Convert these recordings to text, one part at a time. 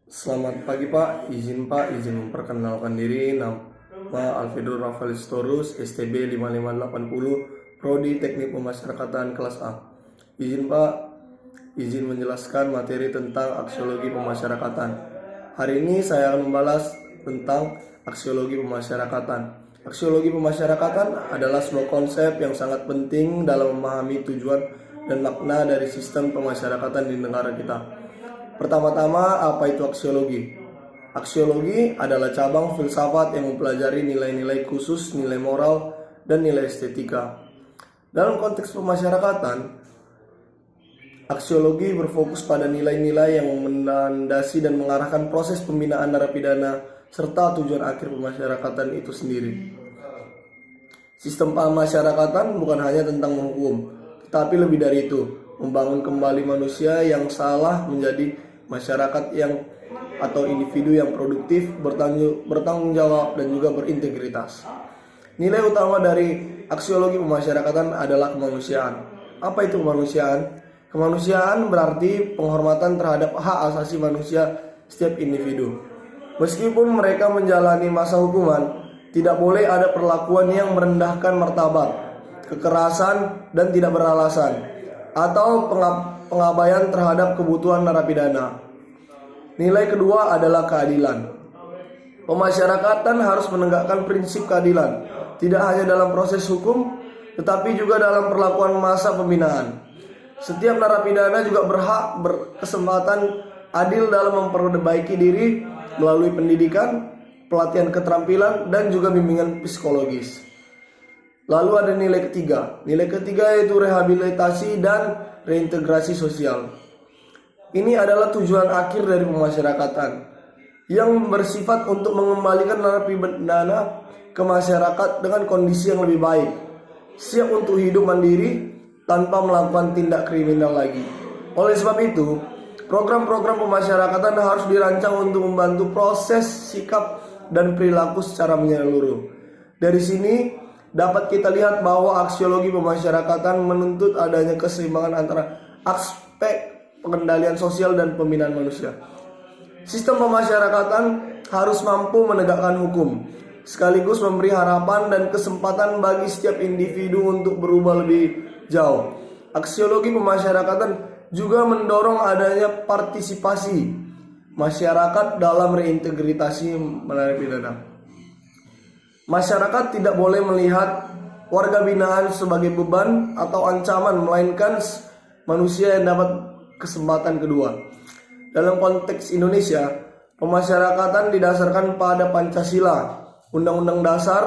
Selamat pagi Pak, izin memperkenalkan diri. Nama Alfredo Rafaelis Torus, STB 5580, Prodi Teknik Pemasyarakatan kelas A. Izin Pak, izin menjelaskan materi tentang aksiologi pemasyarakatan. Hari ini saya akan membalas tentang aksiologi pemasyarakatan. Aksiologi pemasyarakatan adalah sebuah konsep yang sangat penting dalam memahami tujuan dan makna dari sistem pemasyarakatan di negara kita. Pertama-tama, apa itu aksiologi? Aksiologi adalah cabang filsafat yang mempelajari nilai-nilai khusus, nilai moral, dan nilai estetika. Dalam konteks pemasyarakatan, aksiologi berfokus pada nilai-nilai yang menandasi dan mengarahkan proses pembinaan narapidana serta tujuan akhir pemasyarakatan itu sendiri. Sistem pemasyarakatan bukan hanya tentang menghukum, tetapi lebih dari itu, membangun kembali manusia yang salah menjadi masyarakat yang atau individu yang produktif, bertanggung jawab, dan juga berintegritas. Nilai utama dari aksiologi pemasyarakatan adalah kemanusiaan. Apa itu kemanusiaan? Kemanusiaan berarti penghormatan terhadap hak asasi manusia setiap individu. Meskipun mereka menjalani masa hukuman, tidak boleh ada perlakuan yang merendahkan martabat, kekerasan, dan tidak beralasan, atau pengabaian terhadap kebutuhan narapidana. Nilai kedua adalah keadilan. Pemasyarakatan harus menegakkan prinsip keadilan, tidak hanya dalam proses hukum, tetapi juga dalam perlakuan masa pembinaan. Setiap narapidana juga berhak berkesempatan adil dalam memperbaiki diri melalui pendidikan, pelatihan keterampilan, dan juga bimbingan psikologis. Lalu ada nilai ketiga. Nilai ketiga yaitu rehabilitasi dan reintegrasi sosial. Ini adalah tujuan akhir dari pemasyarakatan yang bersifat untuk mengembalikan narapidana ke masyarakat dengan kondisi yang lebih baik, siap untuk hidup mandiri tanpa melakukan tindak kriminal lagi. Oleh sebab itu, program-program pemasyarakatan harus dirancang untuk membantu proses sikap dan perilaku secara menyeluruh. Dari sini dapat kita lihat bahwa aksiologi pemasyarakatan menuntut adanya keseimbangan antara aspek pengendalian sosial dan pembinaan manusia. Sistem pemasyarakatan harus mampu menegakkan hukum, sekaligus memberi harapan dan kesempatan bagi setiap individu untuk berubah lebih jauh. Aksiologi pemasyarakatan juga mendorong adanya partisipasi masyarakat dalam reintegrasi narapidana. Masyarakat tidak boleh melihat warga binaan sebagai beban atau ancaman, melainkan manusia yang dapat kesempatan kedua. Dalam konteks Indonesia, pemasyarakatan didasarkan pada Pancasila, Undang-Undang Dasar,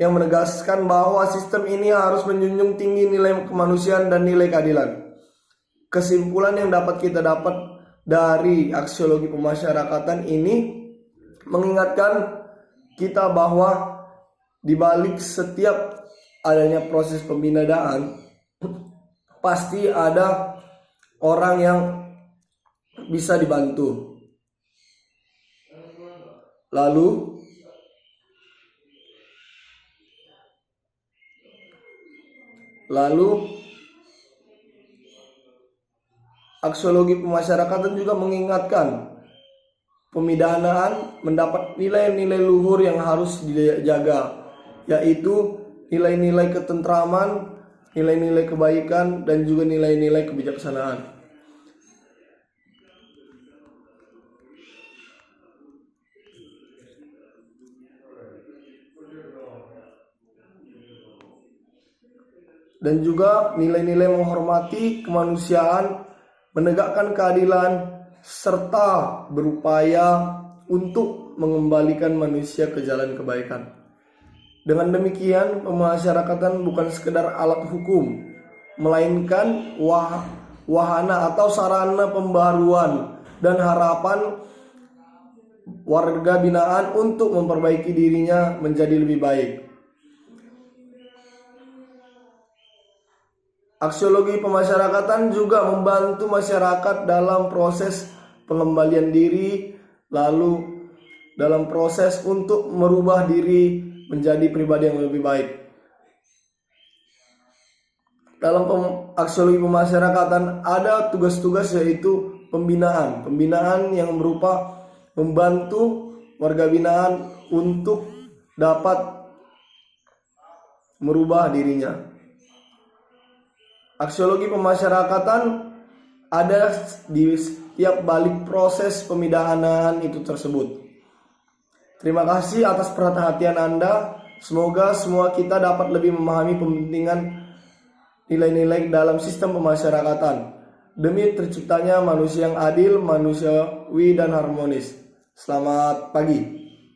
yang menegaskan bahwa sistem ini harus menjunjung tinggi nilai kemanusiaan dan nilai keadilan. Kesimpulan yang dapat kita dapat dari aksiologi pemasyarakatan ini mengingatkan kita bahwa di balik setiap adanya proses pembinaan pasti ada orang yang bisa dibantu. Lalu aksiologi pemasyarakatan juga mengingatkan pemidanaan mendapat nilai-nilai luhur yang harus dijaga, yaitu nilai-nilai ketentraman, nilai-nilai kebaikan, dan juga nilai-nilai kebijaksanaan. Dan juga nilai-nilai menghormati kemanusiaan, menegakkan keadilan, serta berupaya untuk mengembalikan manusia ke jalan kebaikan. Dengan demikian, pemasyarakatan bukan sekedar alat hukum, melainkan wahana atau sarana pembaruan dan harapan warga binaan untuk memperbaiki dirinya menjadi lebih baik. Aksiologi pemasyarakatan juga membantu masyarakat dalam proses pengembalian diri, lalu dalam proses untuk merubah diri menjadi pribadi yang lebih baik. Dalam aksiologi pemasyarakatan ada tugas-tugas yaitu pembinaan yang berupa membantu warga binaan untuk dapat merubah dirinya. Aksiologi pemasyarakatan ada di setiap balik proses pemidanaan itu tersebut. Terima kasih atas perhatian Anda. Semoga semua kita dapat lebih memahami pentingnya nilai-nilai dalam sistem pemasyarakatan demi terciptanya manusia yang adil, manusiawi, dan harmonis. Selamat pagi.